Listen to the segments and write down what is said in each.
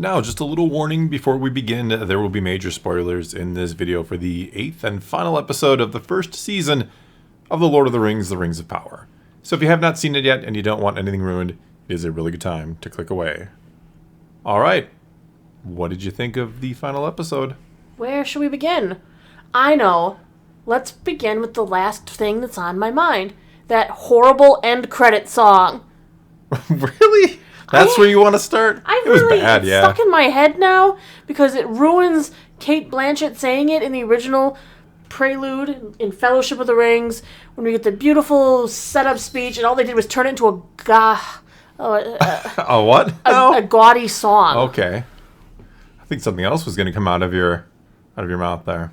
Now, just a little warning before we begin, there will be major spoilers in this video for the 8th and final episode of the first season of The Lord of the Rings of Power. So if you have not seen it yet and you don't want anything ruined, it is a really good time to click away. Alright, what did you think of the final episode? Where should we begin? I know. Let's begin with the last thing that's on my mind. That horrible end credit song. Really? That's where you want to start? It was bad, it's stuck in my head now because it ruins Kate Blanchett saying it in the original prelude in Fellowship of the Rings when we get the beautiful setup speech and all they did was turn it into a what? A gaudy song. Okay. I think something else was going to come out of your mouth there.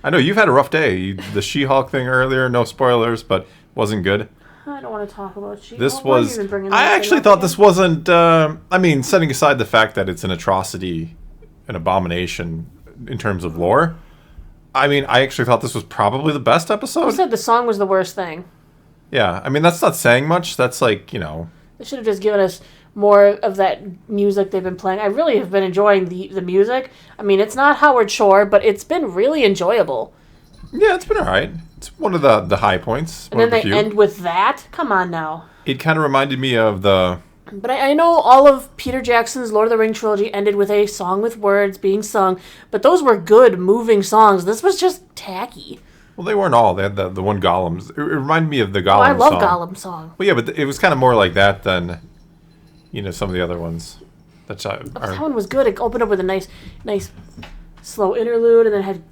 I know you've had a rough day. The She-Hulk thing earlier, no spoilers, but wasn't good. I don't want to talk about She-Hulk. This was... I actually thought this wasn't... setting aside the fact that it's an atrocity, an abomination in terms of lore, I actually thought this was probably the best episode. You said the song was the worst thing. Yeah, that's not saying much. That's like, They should have just given us more of that music they've been playing. I really have been enjoying the music. It's not Howard Shore, but it's been really enjoyable. Yeah, it's been alright. It's one of the high points. And then they end with that? Come on now. It kind of reminded me of the... But I know all of Peter Jackson's Lord of the Rings trilogy ended with a song with words being sung, but those were good, moving songs. This was just tacky. Well, they weren't all. They had the one Gollum. It reminded me of the Gollum song. I love Gollum's song. Well, yeah, but it was kind of more like that than, some of the other ones. That one was good. It opened up with a nice slow interlude and then had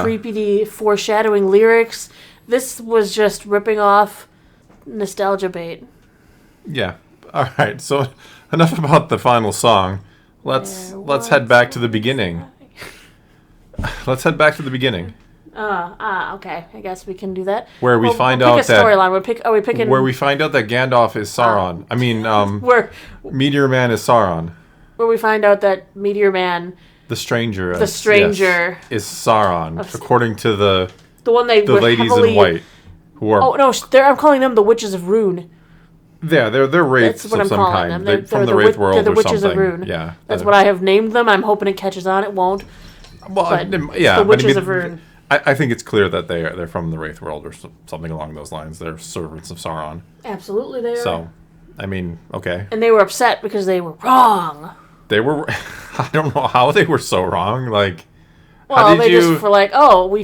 creepy foreshadowing lyrics. This was just ripping off nostalgia bait. Yeah. All right. So enough about the final song. Let's head back to the beginning. Let's head back to the beginning. Okay. I guess we can do that. Where we find out that storyline. Are we picking? Where we find out that Gandalf is Sauron. Where Meteor Man is Sauron. Where we find out that Meteor Man, the stranger, yes, is Sauron, according to the ladies heavily... in white, who are. Oh no, I'm calling them the Witches of Rune. Yeah, they're wraiths of some kind. They're from the Wraith world or something. They're the Witches of Rune. Yeah, that's what I have named them. I'm hoping it catches on. It won't. Well, the Witches of Rune. I think it's clear that they're from the Wraith world or something along those lines. They're servants of Sauron. Absolutely, they are. So, okay. And they were upset because they were wrong. They were. I don't know how they were so wrong. We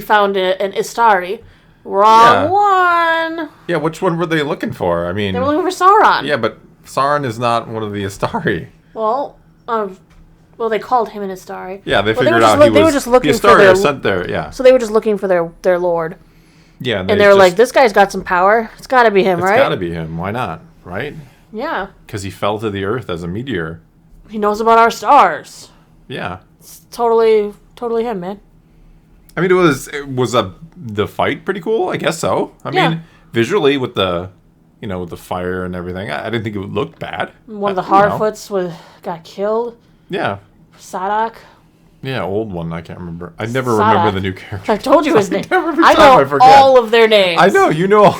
found an Istari. Wrong one. Yeah, which one were they looking for? They were looking for Sauron. Yeah, but Sauron is not one of the Istari. Well, they called him an Istari. Yeah, they figured out he was. They were just looking for their sent there. Yeah. So they were just looking for their lord. Yeah, and they were like, "This guy's got some power. It's got to be him, right? It's got to be him. Why not? Right? Yeah. Because he fell to the earth as a meteor. He knows about our stars. Yeah. It's totally him, man. It was the fight pretty cool? I guess so. Visually with the with the fire and everything, I didn't think it looked bad. One of the Harfoots got killed. Yeah. Sadak. Yeah, old one. I can't remember. I never remember the new character. I told you his name. I know all of their names. I know. You know.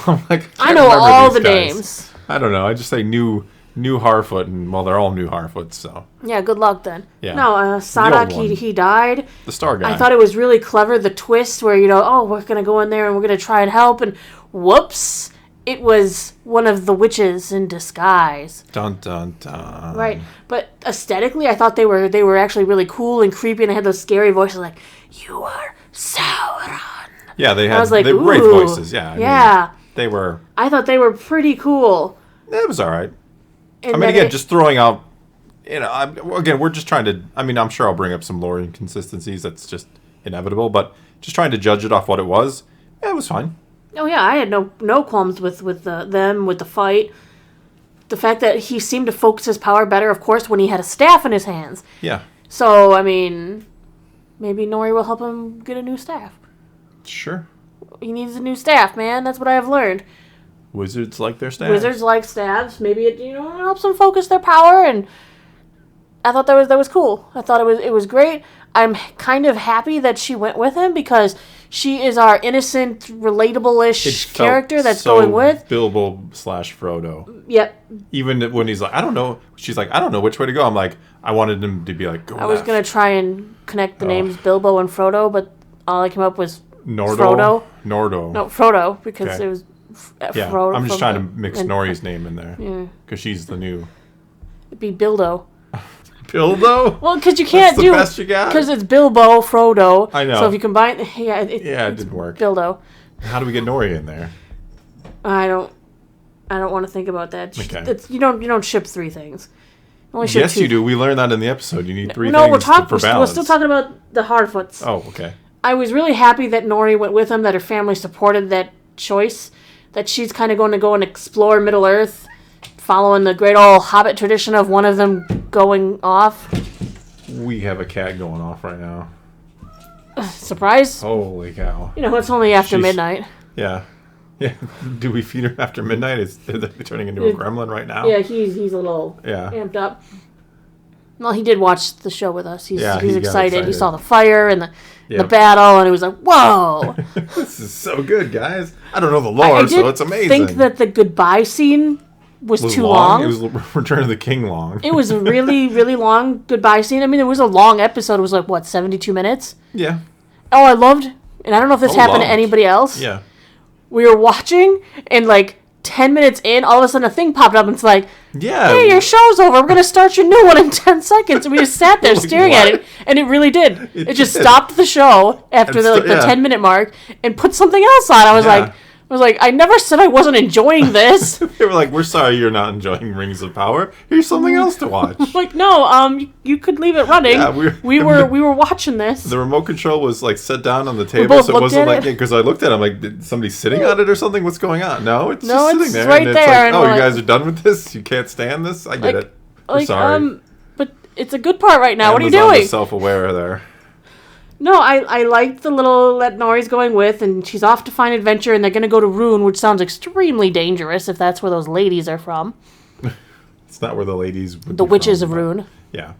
I know all the names. I don't know. I just say new Harfoot, and they're all new Harfoots, so. Yeah, good luck then. Yeah. No, Sadak, he died. The star guy. I thought it was really clever, the twist where, we're going to go in there and we're going to try and help, and whoops, it was one of the witches in disguise. Dun, dun, dun. Right, but aesthetically, I thought they were actually really cool and creepy, and they had those scary voices like, "You are Sauron." Yeah, they had wraith voices, yeah. Yeah. They were... I thought they were pretty cool. It was all right. Just throwing out, we're just trying to, I'm sure I'll bring up some lore inconsistencies. That's just inevitable, but just trying to judge it off what it was. Yeah, it was fine. Oh yeah, I had no qualms with the fight. The fact that he seemed to focus his power better, of course, when he had a staff in his hands. Yeah. So, maybe Nori will help him get a new staff. Sure. He needs a new staff, man. That's what I have learned. Wizards like their staffs. Wizards like staffs. Maybe it helps them focus their power. And I thought that was cool. I thought it was great. I'm kind of happy that she went with him because she is our innocent, relatable-ish character that's going with Bilbo/Frodo. Yep. Even when he's like, I don't know. She's like, I don't know which way to go. I'm like, I wanted him to be like, go I was going to try and connect the names Bilbo and Frodo, but all I came up with Frodo. No, Frodo, because it was Frodo. I'm just trying to mix Nori's name in there. Yeah. Because she's the new. It'd be Bildo. Bilbo? Well, because you can't do... That's the best you got? Because it's Bilbo, Frodo. I know. So if you combine... it didn't work. Bildo. How do we get Nori in there? I don't want to think about that. Okay. You don't ship three things. Only ship two. You do. We learned that in the episode. You need three things for balance. We're still talking about the Hardfoots. Oh, okay. I was really happy that Nori went with him, that her family supported that choice, that she's kind of going to go and explore Middle-earth, following the great old Hobbit tradition of one of them going off. We have a cat going off right now. Surprise? Holy cow. It's only after midnight. Yeah. Yeah. Do we feed her after midnight? Is it turning into a gremlin right now? Yeah, he's a little amped up. Well, he did watch the show with us. He's excited. He saw the fire and the battle, and he was like, whoa. This is so good, guys. I don't know the lore, so it's amazing. I think that the goodbye scene was too long. It was Return of the King long. It was a really, really long goodbye scene. I mean, it was a long episode. It was like, 72 minutes? Yeah. Oh, I loved, and I don't know if this happened to anybody else. Yeah. We were watching, and 10 minutes in, all of a sudden a thing popped up, and it's like, hey, your show's over. We're going to start your new one in 10 seconds. And we just sat there staring at it, and it really did. It just stopped the show after the 10-minute mark and put something else on. I was like, I never said I wasn't enjoying this. They were like, we're sorry you're not enjoying Rings of Power. Here's something else to watch. No, you could leave it running. Yeah, we were watching this. The remote control was set down on the table, so it wasn't because I looked at it, I'm like, did somebody sitting on it or something? What's going on? No, it's just sitting there. Right and there. It's you guys are done with this? You can't stand this? I get it. I'm sorry. But it's a good part right now. Amazon what are you doing? Self-aware there. No, I liked the little that Nori's going with, and she's off to find adventure, and they're going to go to Rune, which sounds extremely dangerous if that's where those ladies are from. It's not where the ladies would The be witches from, of Rune. Yeah.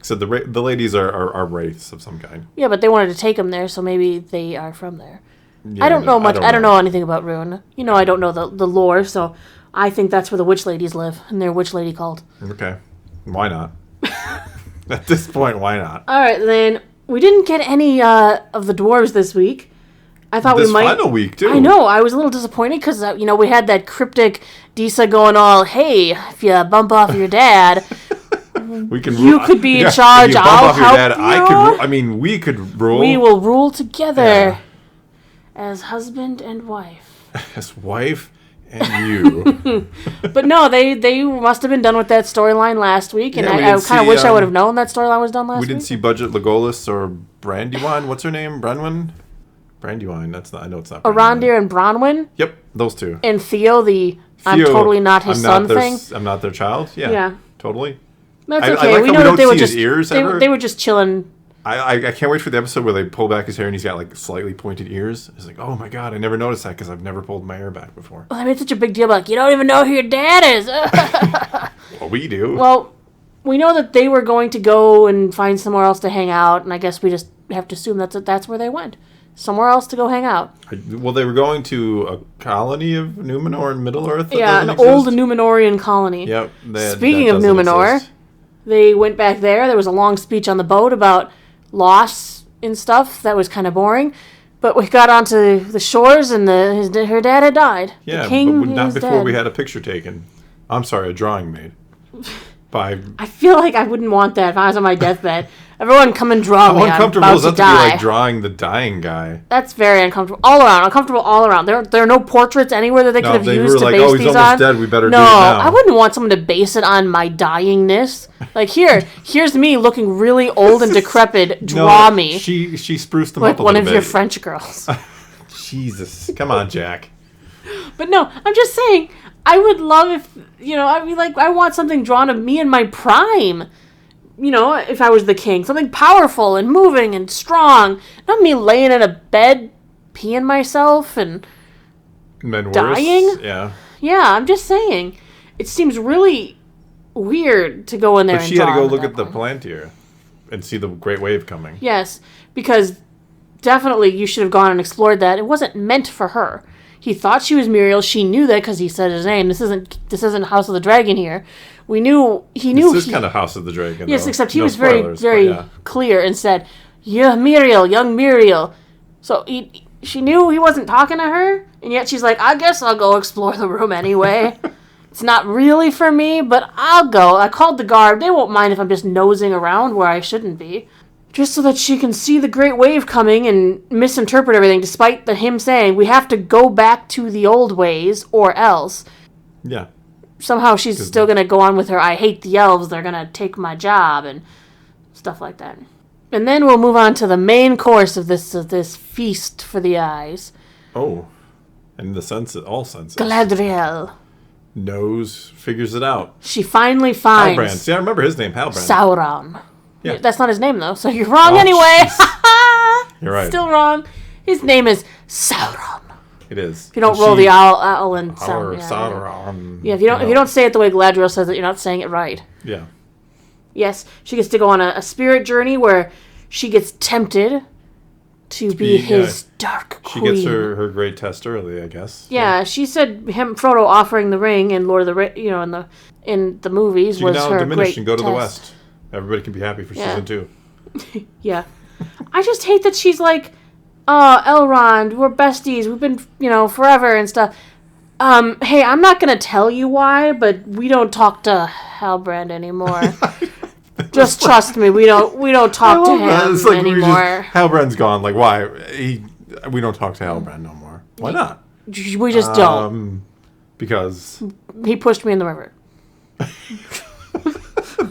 So the ladies are wraiths of some kind. Yeah, but they wanted to take them there, so maybe they are from there. Yeah, I don't know much. I don't know anything about Rune. I don't know the lore, so I think that's where the witch ladies live, in their witch lady cult. Okay. Why not? At this point, why not? All right, then. We didn't get any of the dwarves this week. I thought we might. This final week, too. I know. I was a little disappointed because, we had that cryptic Disa going all, hey, if you bump off your dad, you could be in charge. If you bump off your dad, we could rule. We will rule together as husband and wife. As wife and you. But no, they must have been done with that storyline last week, and I kind of wish I would have known that storyline was done last week. We didn't see Budget Legolas or Brandywine. What's her name? Brenwyn? Brandywine. I know it's not. Arondir and Bronwyn. Yep, those two. And Theo, I'm totally not his son thing. I'm not their child. Yeah. Totally. That's okay. We know that they were just ears ever. They were just chilling. I can't wait for the episode where they pull back his hair and he's got slightly pointed ears. It's like, oh my god, I never noticed that because I've never pulled my hair back before. Well, I made such a big deal about you don't even know who your dad is. Well, we do. Well, we know that they were going to go and find somewhere else to hang out, and I guess we just have to assume that's where they went. Somewhere else to go hang out. Well, they were going to a colony of Numenor in Middle-earth. Yeah, an old Numenorian colony. Yep. Speaking of Numenor, they went back there. There was a long speech on the boat about loss and stuff. That was kind of boring. But we got onto the shores, and her dad had died. Yeah, the king but not before dead. We had a picture taken. I'm sorry, a drawing made. I feel like I wouldn't want that if I was on my deathbed. Everyone come and draw me. How uncomfortable is that to be drawing the dying guy? That's very uncomfortable. All around. Uncomfortable all around. There are no portraits anywhere that they could have used to base these on. He's almost dead. We better do it now. I wouldn't want someone to base it on my dyingness. Here's me looking really old and decrepit. Draw me. She spruced them up a little bit. Like one of your French girls. Jesus. Come on, Jack. But no, I'm just saying, I would love if, I want something drawn of me in my prime. If I was the king. Something powerful and moving and strong. Not me laying in a bed, peeing myself and dying. Yeah. Yeah, I'm just saying. It seems really weird to go in there but and she had to draw go him look that at the point. Palantir and see the Great Wave coming. Yes, because definitely you should have gone and explored that. It wasn't meant for her. He thought she was Muriel. She knew that because he said his name. This isn't House of the Dragon here. He knew. This is kind of House of the Dragon. Yes, though. except he No was spoilers, very clear and said, "Yeah, Muriel, young Muriel." So she knew he wasn't talking to her, and yet she's like, "I guess I'll go explore the room anyway." It's not really for me, but I'll go. I called the guard. They won't mind if I'm just nosing around where I shouldn't be. Just so that she can see the Great Wave coming and misinterpret everything, despite him saying, we have to go back to the old ways or else. Yeah. Somehow she's still going to go on with her, I hate the elves, they're going to take my job, and stuff like that. And then we'll move on to the main course of this feast for the eyes. Oh. And the senses, all senses. Galadriel. Knows, figures it out. She finally finds... Halbrand. See, I remember his name, Halbrand. Sauron. Yeah. That's not his name, though, so you're wrong anyway. You're right. Still wrong. His name is Sauron. It is. If you don't roll the owl and sound. Sauron. Yeah, if you don't say it the way Galadriel says it, you're not saying it right. Yeah. Yes, she gets to go on a spirit journey where she gets tempted to be his dark queen. She gets her great test early, I guess. Yeah, she said Frodo offering the ring in Lord of the in the movies she was can now her diminish great and go to test. the west. Everybody can be happy for season 2. Yeah. I just hate that she's like, oh, Elrond, we're besties. We've been, forever and stuff. Hey, I'm not going to tell you why, but we don't talk to Halbrand anymore. Just trust me. We don't talk to him anymore. Halbrand's gone. Like, why? We don't talk to Halbrand no more. Why not? We just don't. Because he pushed me in the river.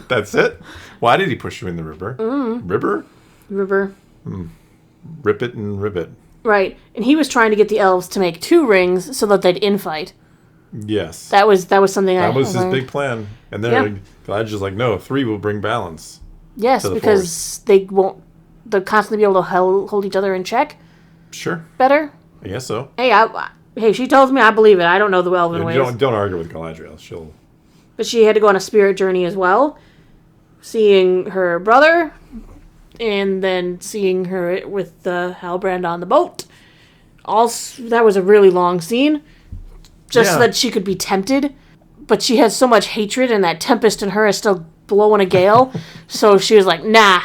That's it? Why did he push you in the river? River? River. Rip it and ribbit. Right. And he was trying to get the elves to make 2 rings so that they'd infight. Yes. That was something that was his big plan. And then Galadriel's like, no, 3 will bring balance. Yes, because they'll constantly be able to hold each other in check. Sure. Better. I guess so. Hey, she tells me I believe it. I don't know the elven ways. Don't argue with Galadriel. But she had to go on a spirit journey as well, seeing her brother, and then seeing her with Halbrand on the boat. That was a really long scene, just so that she could be tempted. But she has so much hatred, and that tempest in her is still blowing a gale. So she was like, nah,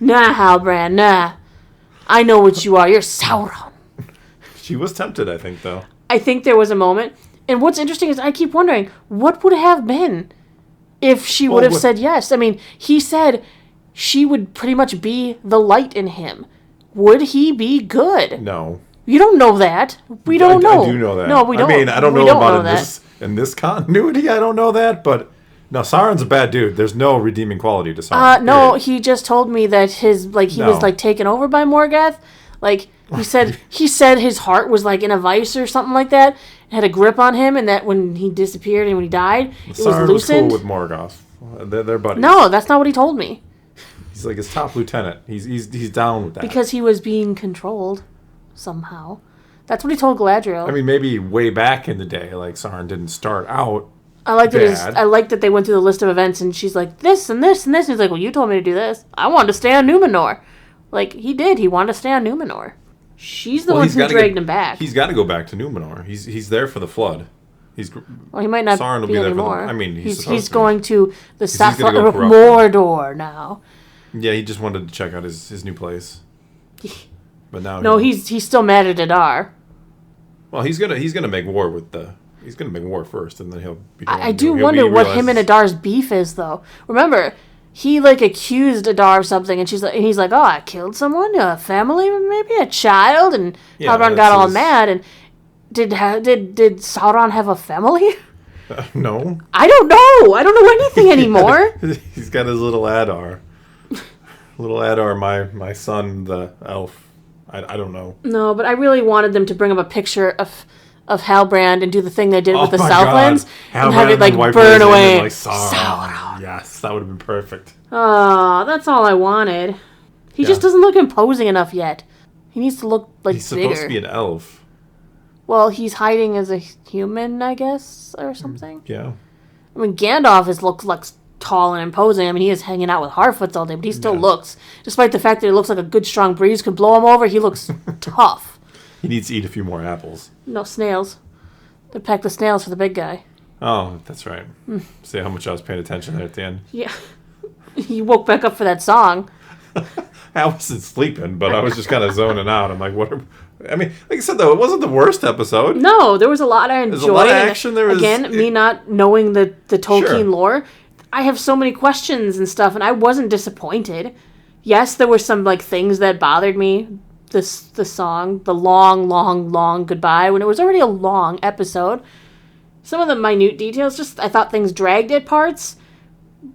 Halbrand, nah. I know what you are. You're Sauron. She was tempted, I think, though. I think there was a moment. And what's interesting is I keep wondering, what would it have been if she would have said yes? I mean, he said she would pretty much be the light in him. Would he be good? No. You don't know that. We don't know. I do know that. No, we don't. I mean, I don't know about in this continuity. I don't know that, but no, Sauron's a bad dude. There's no redeeming quality to Sauron. No, he just told me that he was taken over by Morgoth. Like he said his heart was like in a vice or something like that. It had a grip on him, and that when he disappeared and when he died, it was loosened. Was cool with Morgoth. They're buddies. No, that's not what he told me. He's like his top lieutenant. He's down with that because he was being controlled somehow. That's what he told Galadriel. I mean, maybe way back in the day, like Sauron didn't start out. I like that they went through the list of events, and she's like this and this and this. And he's like, "Well, you told me to do this. I wanted to stay on Numenor." Like he did. He wanted to stay on Numenor. She's the one who dragged him back. He's got to go back to Numenor. He there for the flood. He might not Sauron will be there anymore. he's going to the south of Mordor now. Yeah, he just wanted to check out his new place. But now he's still mad at Adar. Well, he's gonna make war he's gonna make war first, and then he'll. I do wonder what him and Adar's beef is, though. Remember, he accused Adar of something, and he's like, "Oh, I killed someone, a family, maybe a child," and Halbrand got all mad. And did Sauron have a family? No. I don't know. I don't know anything anymore. He's got his little Adar. Little Adar, my son, the elf. I don't know. No, but I really wanted them to bring up a picture of Halbrand and do the thing they did with the Southlands and have it burn away. Sauron. Yes, that would have been perfect. Oh, that's all I wanted. He just doesn't look imposing enough yet. He needs to look bigger. He's supposed to be an elf. Well, he's hiding as a human, I guess, or something. Yeah. I mean, Gandalf looks like tall and imposing. I mean, he is hanging out with Harfoots all day, but he still looks, despite the fact that it looks like a good strong breeze could blow him over, he looks tough. He needs to eat a few more apples. No, snails. They pack the snails for the big guy. Oh, that's right. See how much I was paying attention there at the end. Yeah. He woke back up for that song. I wasn't sleeping, but I was just kind of zoning out. I'm like, I mean, like I said, though, it wasn't the worst episode. No, there was a lot I enjoyed. There's a lot of action. Me not knowing the Tolkien lore, I have so many questions and stuff, and I wasn't disappointed. Yes, there were some like things that bothered me. The song, the long, long, long goodbye, when it was already a long episode. Some of the minute details, just I thought things dragged at parts,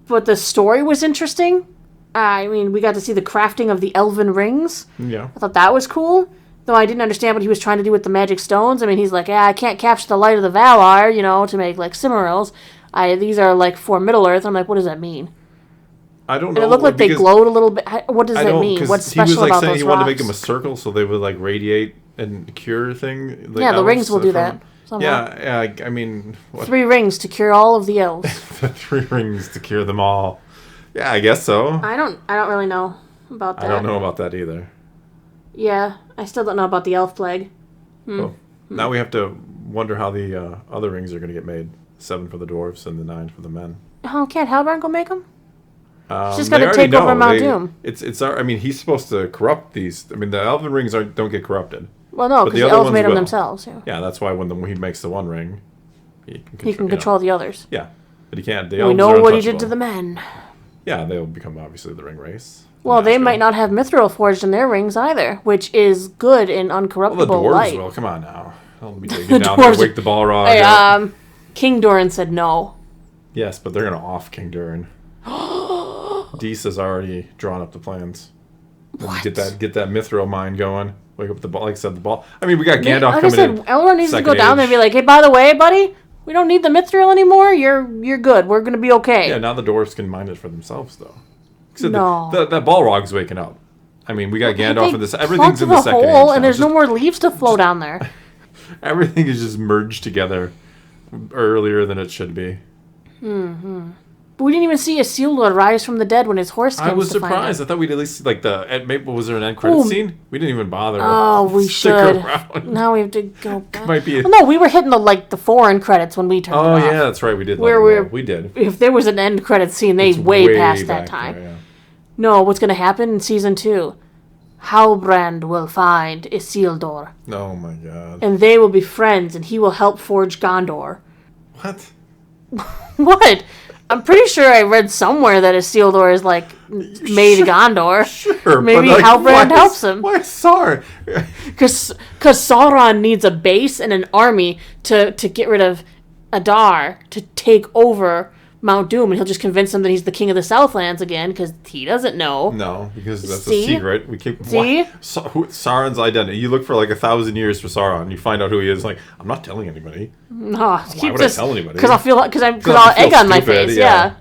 but the story was interesting. I mean, we got to see the crafting of the elven rings. Yeah. I thought that was cool. Though I didn't understand what he was trying to do with the magic stones. I mean, he's like, I can't capture the light of the Valar, to make, like, Cimmerils. These are, like, for Middle-earth. I'm like, what does that mean? I don't know. And it looked like they glowed a little bit. What does that mean? What's special about those rocks? He was, like, saying he wanted to make them a circle so they would, like, radiate and cure thing. Yeah, the rings will do that. Somehow. Yeah, I mean... What? 3 rings to cure all of the elves. The 3 rings to cure them all. Yeah, I guess so. I don't really know about that. I don't know about that either. Yeah, I still don't know about the elf plague. Well, now we have to wonder how the other rings are going to get made. 7 for the dwarves and the 9 for the men. Oh, can't Halbrand go make them? He's just got to take over Mount Doom. I mean, he's supposed to corrupt these. I mean, the elven rings don't get corrupted. Well, no, because the elves made them themselves. Yeah, that's why when he makes the one ring, he can control the others. Yeah, but he can't. We know what he did to the men. Yeah, they'll become obviously the ring race. Well, they might not have mithril forged in their rings either, which is good in uncorruptible light. Well, the dwarves light. will. Come on now. I'll be taking down there, wake the Balrog. Hey, King Doran said no. Yes, but they're going to off King Doran. Dees has already drawn up the plans. What? Get that mithril mine going. Wake up the ball. Like I said, the ball. I mean, we got Gandalf coming in. Elrond needs to go down there and be like, hey, by the way, buddy, we don't need the mithril anymore. You're good. We're going to be okay. Yeah, now the dwarves can mine it for themselves, though. No. That Balrog's waking up. I mean, we got Gandalf in this. Everything's in the second age hole, and there's no more leaves to flow down there. Everything is just merged together earlier than it should be. Mm-hmm. But we didn't even see Isildur rise from the dead when his horse came. I was surprised. I thought we'd at least see, like, was there an end credit scene? We didn't even bother. Oh, we should. Now we have to go back. Might be. No, we were hitting the foreign credits when we turned it off. Oh, yeah, that's right. We did. We did. If there was an end credit scene, they way past that time. There, yeah. No, what's going to happen in season 2? Halbrand will find Isildur. Oh, my God. And they will be friends, and he will help forge Gondor. What? What? I'm pretty sure I read somewhere that Isildur is, like, made Gondor. Sure, maybe Halbrand helps him. Why Sauron? Because Sauron needs a base and an army to get rid of Adar, to take over Mount Doom, and he'll just convince him that he's the king of the Southlands again, because he doesn't know. No, because that's a secret. We keep Sauron's identity. You look for like 1,000 years for Sauron, and you find out who he is. Like, I'm not telling anybody. No, why would I tell anybody? Because I'll egg on my face. Yeah.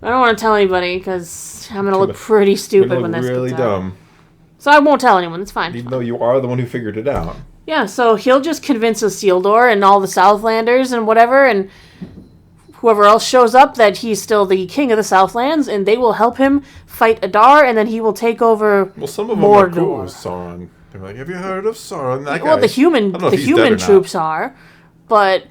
I don't want to tell anybody because I'm gonna look pretty stupid when this really gets dumb. Out. So I won't tell anyone. It's fine. Even though you are the one who figured it out. Yeah. So he'll just convince Isildur and all the Southlanders and whatever, and whoever else shows up that he's still the king of the Southlands, and they will help him fight Adar, and then he will take over. Well, some of them are cool with Sauron. They're like, "Have you heard of Sauron?" That guy. Well, the human troops are, but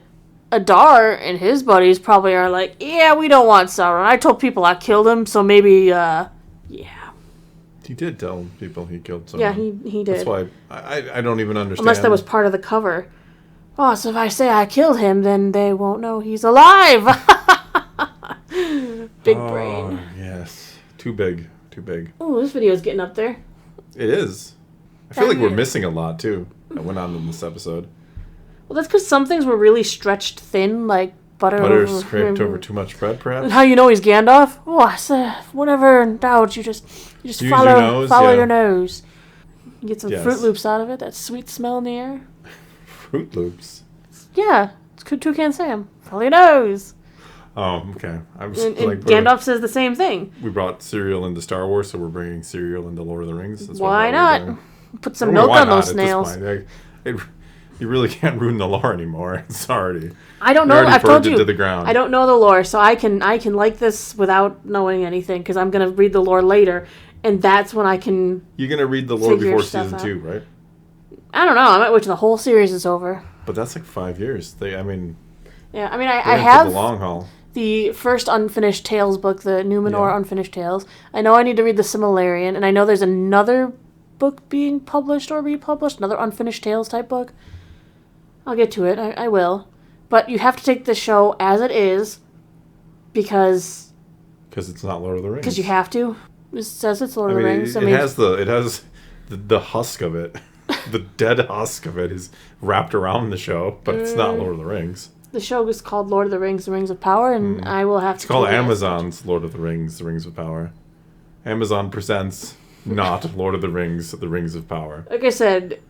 Adar and his buddies probably are like, "Yeah, we don't want Sauron. I told people I killed him, so maybe, yeah." He did tell people he killed Sauron. Yeah, he did. That's why I don't even understand. Unless that was part of the cover. Oh, so if I say I killed him, then they won't know he's alive. Big brain. Yes. Too big. Oh, this video is getting up there. It is. I feel like we're missing a lot, too, that went on in this episode. Well, that's because some things were really stretched thin, like butter. Butter scraped over too much bread, perhaps? And how you know he's Gandalf? Oh, I said, whatever in doubt, you just follow your nose. You get some Fruit Loops out of it, that sweet smell in the air. Fruit Loops? Yeah, it's Toucan Sam. Follow your nose. Oh, okay. I was and Gandalf says the same thing. We brought cereal into Star Wars, so we're bringing cereal into Lord of the Rings. Why not? Put some milk on those snails. You really can't ruin the lore anymore. It's already. I don't know. I've told you. To the ground. I don't know the lore, so I can like this without knowing anything because I'm gonna read the lore later, and that's when I can. You're gonna read the lore before season 2, right? I don't know. I might wait till the whole series is over. But that's like 5 years. Yeah, I mean, I have the long haul. The first Unfinished Tales book, the Numenor Unfinished Tales. I know I need to read the Silmarillion, and I know there's another book being published or republished, another Unfinished Tales type book. I'll get to it. I will. But you have to take the show as it is because it's not Lord of the Rings. Because you have to. It says it's Lord of the Rings. It has the husk of it. The dead husk of it is wrapped around the show, but it's not Lord of the Rings. The show is called Lord of the Rings, The Rings of Power, and I will have to... It's called Amazon's Lord of the Rings, The Rings of Power. Amazon presents not Lord of the Rings, The Rings of Power. Like I said,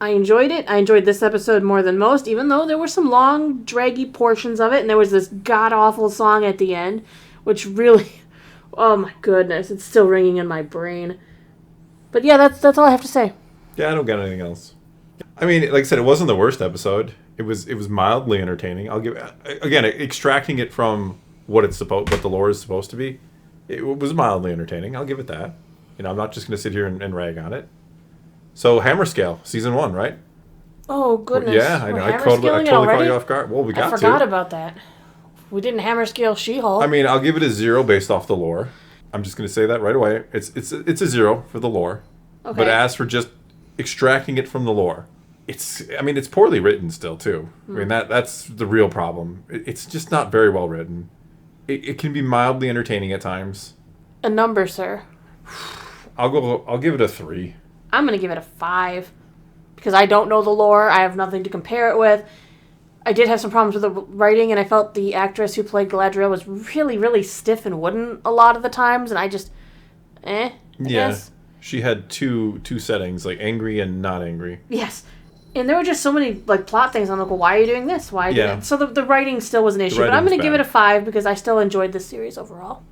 I enjoyed it. I enjoyed this episode more than most, even though there were some long, draggy portions of it, and there was this god-awful song at the end, which really... Oh my goodness, it's still ringing in my brain. But yeah, that's all I have to say. Yeah, I don't got anything else. I mean, like I said, it wasn't the worst episode. It was mildly entertaining. I'll give again extracting it from what the lore is supposed to be. It was mildly entertaining. I'll give it that. I'm not just going to sit here and rag on it. So Hammerscale, season 1, right? Oh goodness! Yeah, I know. I totally caught you off guard. Well, we got to. I forgot about that. We didn't Hammerscale She-Hulk. I mean, I'll give it a 0 based off the lore. I'm just going to say that right away. It's a 0 for the lore. Okay. But as for just extracting it from the lore, it's poorly written still too. I mean that's the real problem. It's just not very well written. It can be mildly entertaining at times. A number, sir. I'll give it a 3. I'm gonna give it a 5 because I don't know the lore. I have nothing to compare it with. I did have some problems with the writing, and I felt the actress who played Galadriel was really, really stiff and wooden a lot of the times, and I just, I guess. She had two settings, like angry and not angry. Yes. And there were just so many plot things. I'm like, well, why are you doing this? Why? Yeah. So the writing still was an issue, but I'm going to give it a 5 because I still enjoyed this series overall.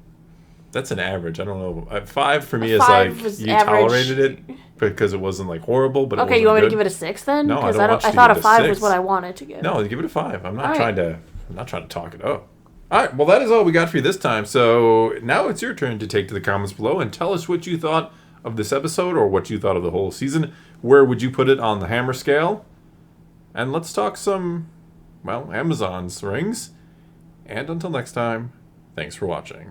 That's an average. I don't know. 5 for me is like you tolerated it because it wasn't horrible, but okay. You want me to give it a 6 then? No, I thought a 5 was what I wanted to give. No, give it a 5. I'm not trying to talk it up. All right. Well, that is all we got for you this time. So now it's your turn to take to the comments below and tell us what you thought of this episode or what you thought of the whole season. Where would you put it on the hammer scale? And let's talk some, Amazon's rings. And until next time, thanks for watching.